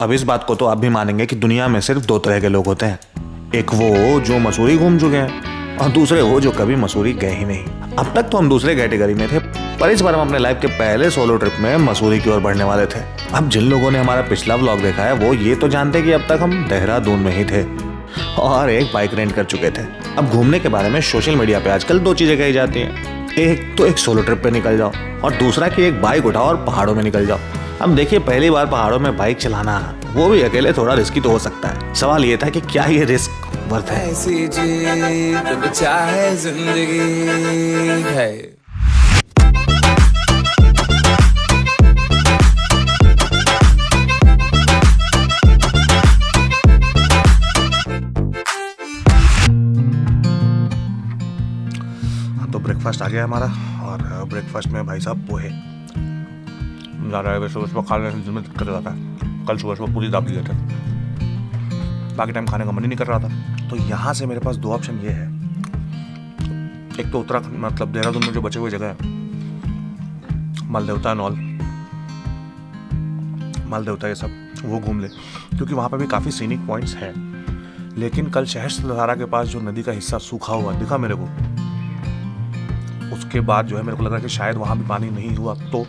अब इस बात को तो आप भी मानेंगे कि दुनिया में सिर्फ दो तरह के लोग होते हैं, एक वो जो मसूरी घूम चुके हैं और दूसरे वो जो कभी मसूरी गए ही नहीं। अब तक तो हम दूसरे कैटेगरी में थे, पर इस बार हम अपने लाइफ के पहले सोलो ट्रिप में मसूरी की ओर बढ़ने वाले थे। अब जिन लोगों ने हमारा पिछला व्लॉग देखा है वो ये तो जानते कि अब तक हम देहरादून में ही थे और एक बाइक रेंट कर चुके थे। अब घूमने के बारे में सोशल मीडिया पे आजकल दो चीजें कही जाती हैं, एक तो एक सोलो ट्रिप पे निकल जाओ और दूसरा कि एक बाइक उठाओ और पहाड़ों में निकल जाओ। अब देखिए, पहली बार पहाड़ों में बाइक चलाना वो भी अकेले थोड़ा रिस्की तो हो सकता है। सवाल ये था कि क्या ये रिस्क वर्थ है। ऐसी जीत चाहे जिंदगी है। तो ब्रेकफास्ट आ गया हमारा और ब्रेकफास्ट में भाई साहब पोहे। ज़्यादा है सुबह सुबह खाने से में दिक्कत आता है। कल सुबह सुबह पूरी दाब दिए थे, बाकी टाइम खाने का मन ही नहीं कर रहा था। तो यहाँ से मेरे पास दो ऑप्शन ये है, एक तो उत्तराखंड मतलब देहरादून में जो बचे हुए जगह है, मालदेवता नॉल मालदेवता ये सब, वो घूम ले क्योंकि वहाँ पे भी काफ़ी सीनिक पॉइंट्स हैं। लेकिन कल सहस्त्रधारा के पास जो नदी का हिस्सा सूखा हुआ दिखा मेरे को, उसके बाद जो है मेरे को लगा कि शायद वहाँ भी पानी नहीं हुआ तो।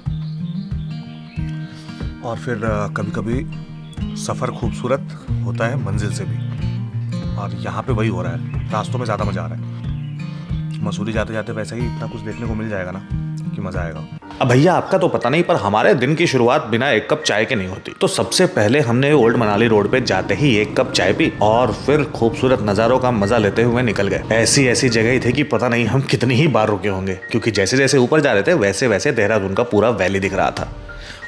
और फिर कभी कभी सफ़र खूबसूरत होता है मंजिल से भी, और यहाँ पे वही हो रहा है। रास्तों में ज़्यादा मज़ा आ रहा है। मसूरी जाते जाते वैसे ही इतना कुछ देखने को मिल जाएगा ना कि मज़ा आएगा। अब भैया आपका तो पता नहीं, पर हमारे दिन की शुरुआत बिना एक कप चाय के नहीं होती। तो सबसे पहले हमने ओल्ड मनाली रोड पे जाते ही एक कप चाय पी और फिर खूबसूरत नज़ारों का मजा लेते हुए निकल गए। ऐसी ऐसी जगह ही थी कि पता नहीं हम कितनी ही बार रुके होंगे, क्योंकि जैसे जैसे ऊपर जा रहे थे वैसे वैसे देहरादून का पूरा वैली दिख रहा था।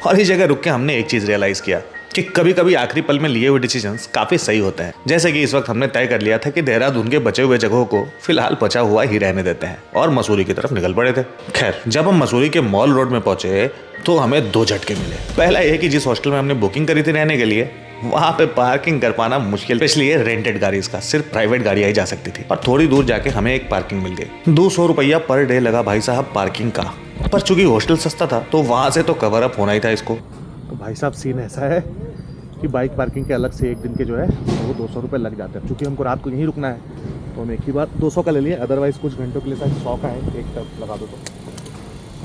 और इस जगह रुक के हमने एक चीज़ रियलाइज किया कि कभी कभी आखिरी पल में लिए हुए डिसीजंस काफ़ी सही होते हैं। जैसे कि इस वक्त हमने तय कर लिया था कि देहरादून के बचे हुए जगहों को फिलहाल बचा हुआ ही रहने देते हैं और मसूरी की तरफ निकल पड़े थे। खैर, जब हम मसूरी के मॉल रोड में पहुंचे तो हमें दो झटके मिले। पहला ये कि जिस हॉस्टल में हमने बुकिंग करी थी रहने के लिए, वहाँ पे पार्किंग कर पाना मुश्किल, इसलिए रेंटेड गाड़ी का सिर्फ प्राइवेट गाड़ियाँ ही जा सकती थी। और थोड़ी दूर जाके हमें एक पार्किंग मिल गई। 200 रुपया पर डे लगा भाई साहब पार्किंग का, पर चूंकि हॉस्टल सस्ता था तो वहाँ से तो कवर अप होना ही था इसको। तो भाई साहब सीन ऐसा है कि बाइक पार्किंग के अलग से एक दिन के जो है वो 200 रुपये लग जाते हैं। चूँकि हमको रात को यहीं रुकना है तो हम एक ही बार 200 का ले लिए, अदरवाइज़ कुछ घंटों के लिए शायद 100 का है, एक तक लगा दो तो।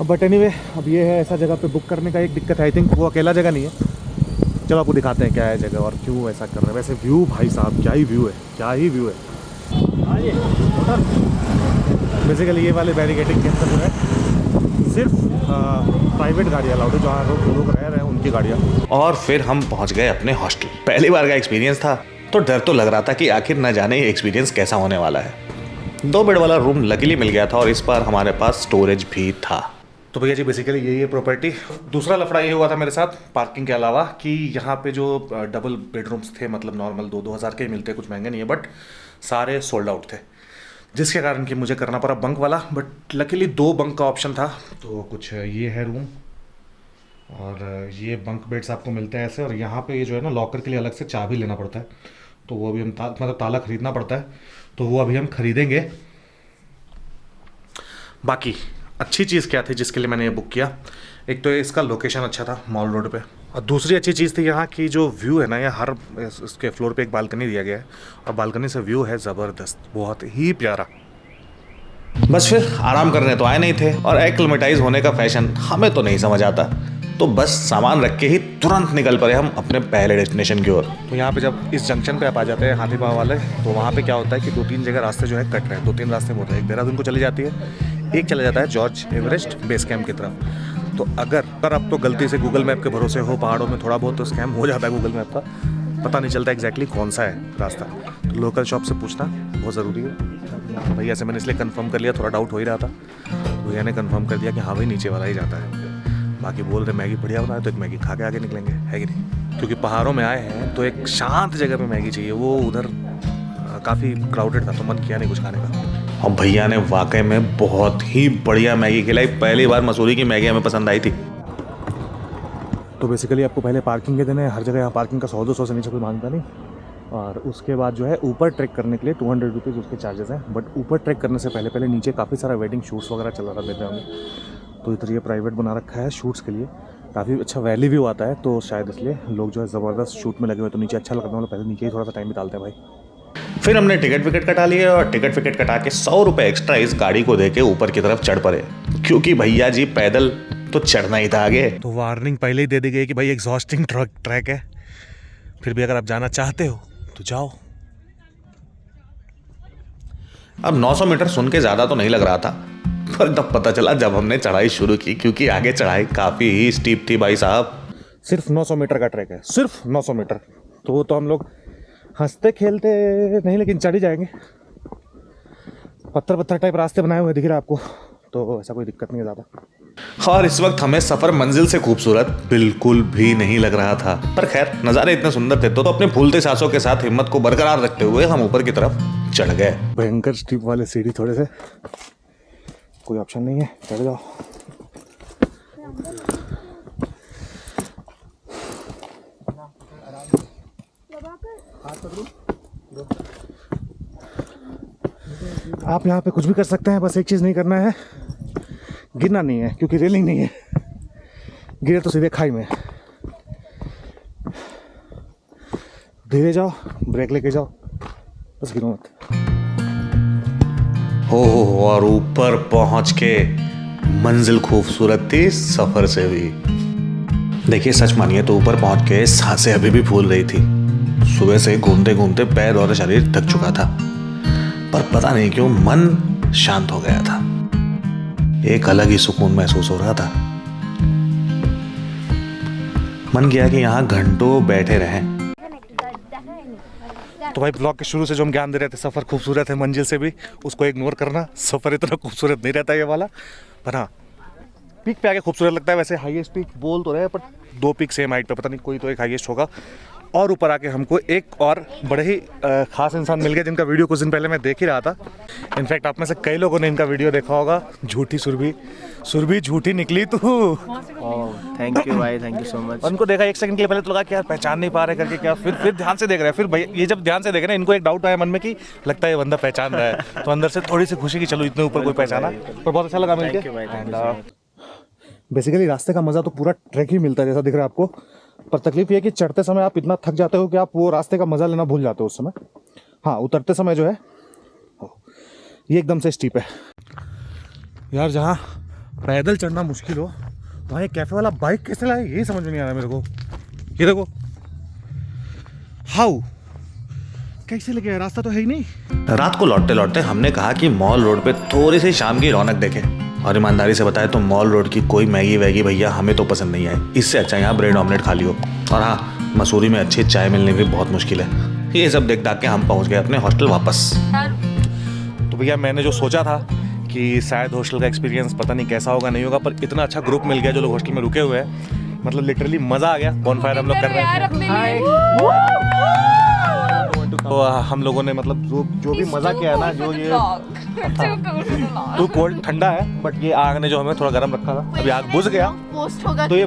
अब बट एनीवे, अब ये है ऐसा जगह पे बुक करने का एक दिक्कत है। आई थिंक वो अकेला जगह नहीं है। चलो आपको दिखाते हैं क्या है जगह और क्यों ऐसा कर रहे हैं। वैसे व्यू भाई साहब क्या ही व्यू है, क्या ही व्यू है। बेसिकली ये वाले बैरिकेडिंग के अंदर जो है सिर्फ प्राइवेट गाड़ियाँ अलाउड है, जहाँ लोग रह रहे हैं उनकी गाड़ियाँ। और फिर हम पहुंच गए अपने हॉस्टल। पहली बार का एक्सपीरियंस था तो डर तो लग रहा था कि आखिर न जाने ये एक्सपीरियंस कैसा होने वाला है। 2 बेड वाला रूम लकीली मिल गया था और इस बार हमारे पास स्टोरेज भी था। तो भैया जी बेसिकली यही है प्रॉपर्टी। दूसरा लफड़ा ये हुआ था मेरे साथ पार्किंग के अलावा कि यहाँ पे जो डबल बेडरूम्स थे, मतलब नॉर्मल 2-2 हज़ार के मिलते, कुछ महंगे नहीं है, बट सारे सोल्ड आउट थे, जिसके कारण कि मुझे करना पड़ा बंक वाला। बट लकीली 2 बंक का ऑप्शन था। तो कुछ ये है रूम और ये बंक बेड्स आपको मिलते हैं ऐसे। और यहाँ पे ये जो है ना, लॉकर के लिए अलग से चाबी लेना पड़ता है, तो वो अभी हम मतलब ताला खरीदना पड़ता है, तो वो अभी हम खरीदेंगे। बाकी अच्छी चीज़ क्या थी जिसके लिए मैंने ये बुक किया, एक तो इसका लोकेशन अच्छा था मॉल रोड पे, और दूसरी अच्छी चीज़ थी यहाँ की जो व्यू है ना, ये हर इसके फ्लोर पे एक बालकनी दिया गया है और बालकनी से व्यू है ज़बरदस्त, बहुत ही प्यारा। बस फिर आराम करने तो आए नहीं थे और एक्लिमेटाइज होने का फैशन हमें तो नहीं समझ आता, तो बस सामान रख के ही तुरंत निकल पड़े हम अपने पहले डेस्टिनेशन की ओर। तो यहाँ पे जब इस जंक्शन पे आप आ जाते हैं हाथी पाँव वाले, तो वहाँ पे क्या होता है कि 2-3 जगह रास्ते जो है कट रहे हैं। 2-3 रास्ते होते हैं, एक देहरादून को चली जाती है, एक चला जाता है जॉर्ज एवरेस्ट बेस कैंप की तरफ। तो अगर अब तो गलती से गूगल मैप के भरोसे हो पहाड़ों में, थोड़ा बहुत तो स्कैम हो जाता है गूगल मैप का, पता नहीं चलता एग्जैक्टली कौन सा है रास्ता। तो लोकल शॉप से पूछना बहुत ज़रूरी है। भैया से मैंने इसलिए कंफर्म कर लिया, थोड़ा डाउट हो ही रहा था, भैया ने कंफर्म कर दिया कि हाँ भाई नीचे वाला ही जाता है। बाकी बोल रहे मैगी बढ़िया बनाए, तो एक मैगी खा के आगे निकलेंगे, है कि नहीं? क्योंकि पहाड़ों में आए हैं तो एक शांत जगह पे मैगी चाहिए। वो उधर काफ़ी क्राउडेड था तो मन किया नहीं कुछ खाने का। और भैया ने वाकई में बहुत ही बढ़िया मैगी खिलाई। पहली बार मसूरी की मैगी हमें पसंद आई थी। तो बेसिकली आपको पहले पार्किंग के देने, हर जगह यहाँ पार्किंग का 100-200 से नीचे कोई मांगता नहीं। और उसके बाद जो है ऊपर ट्रैक करने के लिए 200 रुपीज़ उसके चार्जेस हैं। बट ऊपर ट्रैक करने से पहले नीचे काफ़ी सारा वेडिंग शूट्स वगैरह चल रहा था मेरे में। तो इधर ये प्राइवेट बना रखा है शूट्स के लिए, काफ़ी अच्छा वैली व्यू आता है, तो शायद इसलिए लोग जो है ज़बरदस्त शूट में लगे हुए, तो नीचे अच्छा लगता है, मतलब पहले नीचे ही थोड़ा सा टाइम बिताते हैं भाई। फिर हमने टिकट विकेट कटा लिए और टिकट विकेट कटा के 100 रुपये एक्स्ट्रा इस गाड़ी को दे के ऊपर की तरफ चढ़ पड़े, क्योंकि भैया जी पैदल तो चढ़ना ही था आगे। तो वार्निंग पहले ही दे दी गई कि भाई एग्जॉस्टिंग ट्रैक है, फिर भी अगर आप जाना चाहते हो तो जाओ। अब 900 मीटर सुन के ज़्यादा तो नहीं लग रहा था, पर तब पता चला जब हमने चढ़ाई शुरू की, क्योंकि आगे चढ़ाई काफ़ी ही स्टीप थी भाई साहब। सिर्फ 900 मीटर का ट्रैक है, सिर्फ 900 मीटर, तो वो तो हम लोग हंसते खेलते नहीं लेकिन चढ़ ही जाएंगे। पत्थर पत्थर टाइप रास्ते बनाए हुए दिख रहे हैं आपको, तो ऐसा कोई दिक्कत नहीं है ज़्यादा। और इस वक्त हमें सफ़र मंजिल से खूबसूरत बिल्कुल भी नहीं लग रहा था, पर खैर नज़ारे इतने सुंदर थे तो अपने फूलते सांसों के साथ हिम्मत को बरकरार रखते हुए हम ऊपर की तरफ चढ़ गए। भयंकर स्टीप वाले सीढ़ी, थोड़े से कोई ऑप्शन नहीं है, चढ़ जाओ। आप यहाँ पे कुछ भी कर सकते हैं, बस एक चीज़ नहीं करना है, गिरना नहीं है, क्योंकि रेलिंग नहीं है, गिरे तो सीधे खाई में। धीरे जाओ, ब्रेक लेके जाओ, बस गिरो मत। हो और ऊपर पहुंच के मंजिल खूबसूरत थी सफ़र से भी। देखिए सच मानिए तो ऊपर पहुंच के सांसें अभी भी फूल रही थी। सुबह से घूमते घूमते पैर और शरीर थक चुका था, पर पता नहीं क्यों मन शांत हो गया था, एक अलग ही सुकून महसूस हो रहा था। मन किया कि यहाँ घंटों बैठे रहें। तो भाई ब्लॉग के शुरू से जो हम ज्ञान दे रहे थे, सफ़र खूबसूरत है मंजिल से भी, उसको इग्नोर करना। सफ़र इतना खूबसूरत नहीं रहता ये वाला, पर हाँ पीक पे आके खूबसूरत लगता है। वैसे हाईएस्ट पीक बोल तो रहे, पर 2 पीक सेम हाइट पे, पता नहीं कोई तो एक हाईएस्ट होगा। और ऊपर आके हमको एक और बड़े ही ख़ास इंसान मिल गए, जिनका वीडियो कुछ दिन पहले मैं देख ही रहा था। इनफैक्ट आप में से कई लोगों ने इनका वीडियो देखा होगा। झूठी सुरभि झूठी निकली तू। थैंक यू भाई, थैंक यू सो मच। उनको देखा 1 सेकंड के लिए, पहले तो लगा कि यार पहचान नहीं पा रहे करके, क्या फिर ध्यान से देख रहे हैं। फिर भैया ये जब ध्यान से देखे ना, इनको एक डाउट आया मन में कि लगता है ये बंदा पहचान रहा है, तो अंदर से थोड़ी सी खुशी कि चलो इतने ऊपर कोई पहचाना। पर बहुत अच्छा लगा मिलके। बेसिकली रास्ते का मज़ा तो पूरा ट्रैक ही मिलता है, जैसा दिख रहा है आपको। पर तकलीफ ये है कि चढ़ते समय आप इतना थक जाते हो कि आप वो रास्ते का मज़ा लेना भूल जाते हो उस समय। हाँ, उतरते समय जो है ये एकदम से स्टीप है यार। जहाँ पैदल चढ़ना मुश्किल हो, वहाँ ये कैफे वाला बाइक कैसे लाए, यही समझ में नहीं आ रहा मेरे को। ये देखो, हाउ कैसे लगे यार, रास्ता तो है ही नहीं। रात को लौटते लौटते हमने कहा कि मॉल रोड पे थोड़ी सी शाम की रौनक देखें, और ईमानदारी से बताए तो मॉल रोड की कोई मैगी वैगी भैया हमें तो पसंद नहीं आई। इससे अच्छा यहाँ ब्रेड ऑमलेट खा लियो। और हाँ, मसूरी में अच्छी चाय मिलनी भी बहुत मुश्किल है। ये सब देख दाख के हम पहुँच गए अपने हॉस्टल वापस। तो भैया मैंने जो सोचा था कि शायद हॉस्टल का एक्सपीरियंस पता नहीं कैसा होगा, नहीं होगा, पर इतना अच्छा ग्रुप मिल गया जो लोग हॉस्टल में रुके हुए हैं, मतलब लिटरली मज़ा आ गया। बॉनफायर हम लोग कर रहे हैं, तो हम लोगों ने मतलब जो भी मज़ा किया है ना, जो ये तो कोल्ड ठंडा है, बट ये आग ने जो हमें थोड़ा गर्म रखा था, अभी आग बुझ गया तो ये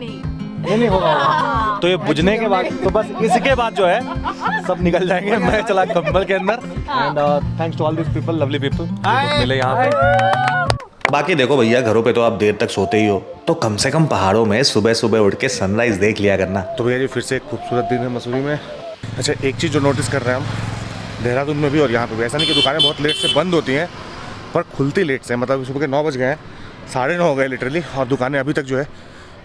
नहीं होगा। तो ये बुझने के बाद तो बस इसके बाद जो है सब निकल जाएंगे। मैं चला कंबल के अंदर। And thanks to all this people, lovely people मिले यहाँ पे। बाकी देखो भैया, घरों पे तो आप देर तक सोते ही हो, तो कम से कम पहाड़ों में सुबह सुबह उठ के सनराइज देख लिया करना। तो भैया जी फिर से एक खूबसूरत दिन है मसूरी में। अच्छा, एक चीज़ जो नोटिस कर रहे हैं हम देहरादून में भी और यहाँ पे भी, ऐसा नहीं कि दुकानें बहुत लेट से बंद होती हैं, पर खुलती लेट से। मतलब सुबह के 9 बज गए हैं, 9:30 हो गए लिटरली, और दुकानें अभी तक जो है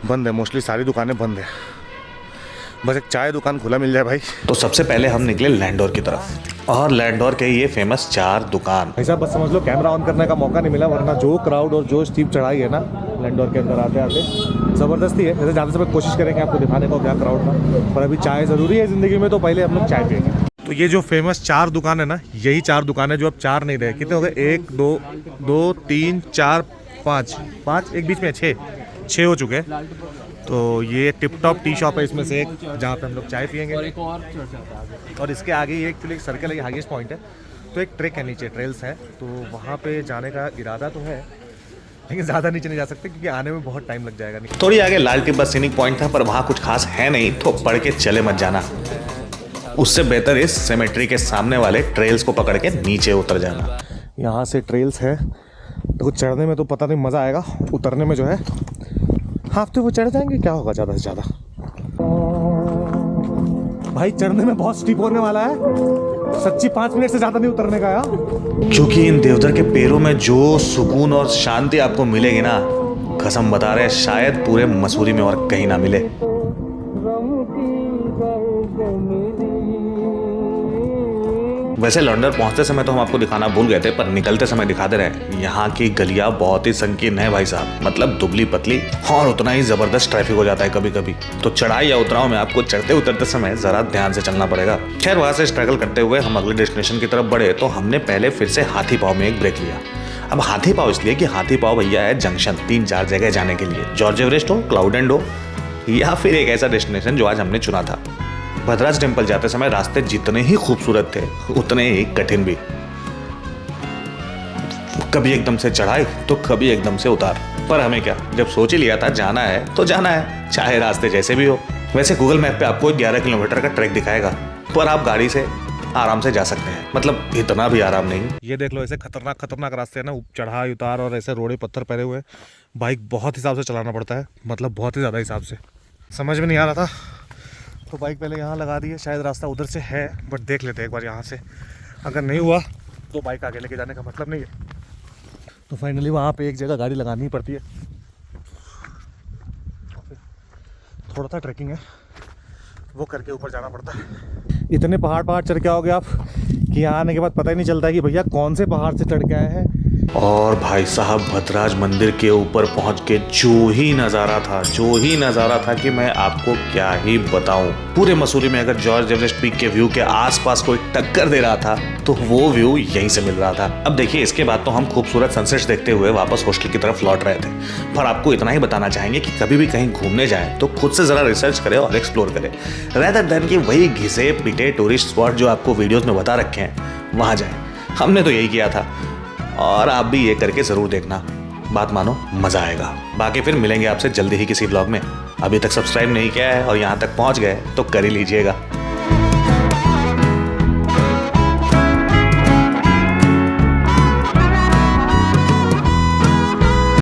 बंद है। मोस्टली सारी दुकानें बंद है, बस एक चाय दुकान खुला मिल जाए भाई। तो सबसे पहले हम निकले लैंडोर की तरफ, और लैंडोर के ये फेमस 4 दुकान। ऐसा बस समझ लो कैमरा ऑन करने का मौका नहीं मिला, वरना जो क्राउड और जो स्टीप चढ़ाई है ना लैंडोर के अंदर आते आते, ज़बरदस्ती है। जैसे ज़्यादा से कोशिश करेंगे आपको दिखाने को क्या क्राउड था, पर अभी चाय ज़रूरी है ज़िंदगी में, तो पहले हम लोग चाय पिएंगे। तो ये जो फेमस 4 दुकान है ना, यही 4 दुकान है जो अब 4 नहीं रहे। कितने हो गए? 1 2 3 4 5 एक बीच में 6 हो चुके हैं। तो ये टिप टॉप टी शॉप है इसमें से एक, जहाँ पे हम लोग चाय पियेंगे। और इसके आगे ये एक्चुअली एक सर्कल है, हाईएस्ट पॉइंट है, तो एक ट्रैक है नीचे, ट्रेल्स है, तो वहाँ पे जाने का इरादा तो है, लेकिन ज़्यादा नीचे नहीं जा सकते क्योंकि आने में बहुत टाइम लग जाएगा। थोड़ी आगे लाल टिब्बा सीनिक पॉइंट था, पर वहाँ कुछ खास है नहीं, तो पढ़ के चले मत जाना। उससे बेहतर इस सेमेट्री के सामने वाले ट्रेल्स को पकड़ के नीचे उतर जाना। यहाँ से ट्रेल्स है, तो चढ़ने में तो पता नहीं मज़ा आएगा, उतरने में जो है हफ्ते वो चढ़ जाएंगे, क्या होगा ज़्यादा से ज़्यादा। भाई चढ़ने में बहुत स्टीप होने वाला है, सच्ची 5 मिनट से ज़्यादा नहीं उतरने का यार। क्योंकि इन देवधर के पैरों में जो सुकून और शांति आपको मिलेगी ना, कसम बता रहे हैं शायद पूरे मसूरी में और कहीं ना मिले। वैसे लंदन पहुंचते समय तो हम आपको दिखाना भूल गए थे, पर निकलते समय दिखा दे रहे। यहाँ की गलियां बहुत ही संकीर्ण है भाई साहब, मतलब दुबली पतली, और उतना ही जबरदस्त ट्रैफिक हो जाता है कभी कभी। तो चढ़ाई या उतराव में आपको चढ़ते उतरते समय जरा ध्यान से चलना पड़ेगा। खैर वहां से स्ट्रगल करते हुए हम अगले डेस्टिनेशन की तरफ बढ़े तो हमने पहले फिर से हाथी पाव में एक ब्रेक लिया। अब हाथी पाव इसलिए कि हाथी पाव भैया है जंक्शन 3-4 जगह जाने के लिए, जॉर्ज एवरेस्ट हो, क्लाउड एंड हो, या फिर एक ऐसा डेस्टिनेशन जो आज हमने चुना था। भद्राज टेम्पल जाते समय रास्ते जितने ही खूबसूरत थे उतने ही कठिन भी। कभी एकदम से चढ़ाई तो कभी एकदम से उतार, पर हमें क्या, जब सोच ही लिया था जाना है तो जाना है, चाहे रास्ते जैसे भी हो। वैसे गूगल मैप पे आपको 11 किलोमीटर का ट्रैक दिखाएगा, पर आप गाड़ी से आराम से जा सकते हैं, मतलब इतना भी आराम नहीं। ये देख लो, ऐसे खतरनाक खतरनाक रास्ते हैं ना, चढ़ाई उतार और ऐसे रोड़े पत्थर पड़े हुए। बाइक बहुत हिसाब से चलाना पड़ता है, मतलब बहुत ही ज़्यादा हिसाब से। समझ में नहीं आ रहा था तो बाइक पहले यहाँ लगा दी है, शायद रास्ता उधर से है, बट देख लेते हैं एक बार यहाँ से। अगर नहीं हुआ तो बाइक आगे लेके जाने का मतलब नहीं है। तो फाइनली वहाँ पे एक जगह गाड़ी लगानी पड़ती है। थोड़ा सा ट्रैकिंग है, वो करके ऊपर जाना पड़ता है। इतने पहाड़ चढ़ के आओगे आप कि यहाँ आने के बाद पता ही नहीं चलता है कि भैया कौन से पहाड़ से चढ़ के आए हैं। और भाई साहब भद्राज मंदिर के ऊपर पहुंच के जो ही नज़ारा था कि मैं आपको क्या ही बताऊं। पूरे मसूरी में अगर जॉर्ज एवरेस्ट पीक के व्यू के आसपास कोई टक्कर दे रहा था तो वो व्यू यहीं से मिल रहा था। अब देखिए, इसके बाद तो हम खूबसूरत सनसेट्स देखते हुए वापस हॉस्टल की तरफ लौट रहे थे, पर आपको इतना ही बताना चाहेंगे कि कभी भी कहीं घूमने जाएं तो खुद से ज़रा रिसर्च करें और एक्सप्लोर करें, रेदर देन कि वही घिसे पिटे टूरिस्ट स्पॉट जो आपको वीडियोज़ में बता रखे हैं वहाँ जाएं। हमने तो यही किया था और आप भी ये करके ज़रूर देखना, बात मानो मज़ा आएगा। बाकी फिर मिलेंगे आपसे जल्दी ही किसी व्लॉग में। अभी तक सब्सक्राइब नहीं किया है और यहाँ तक पहुँच गए तो कर ही लीजिएगा।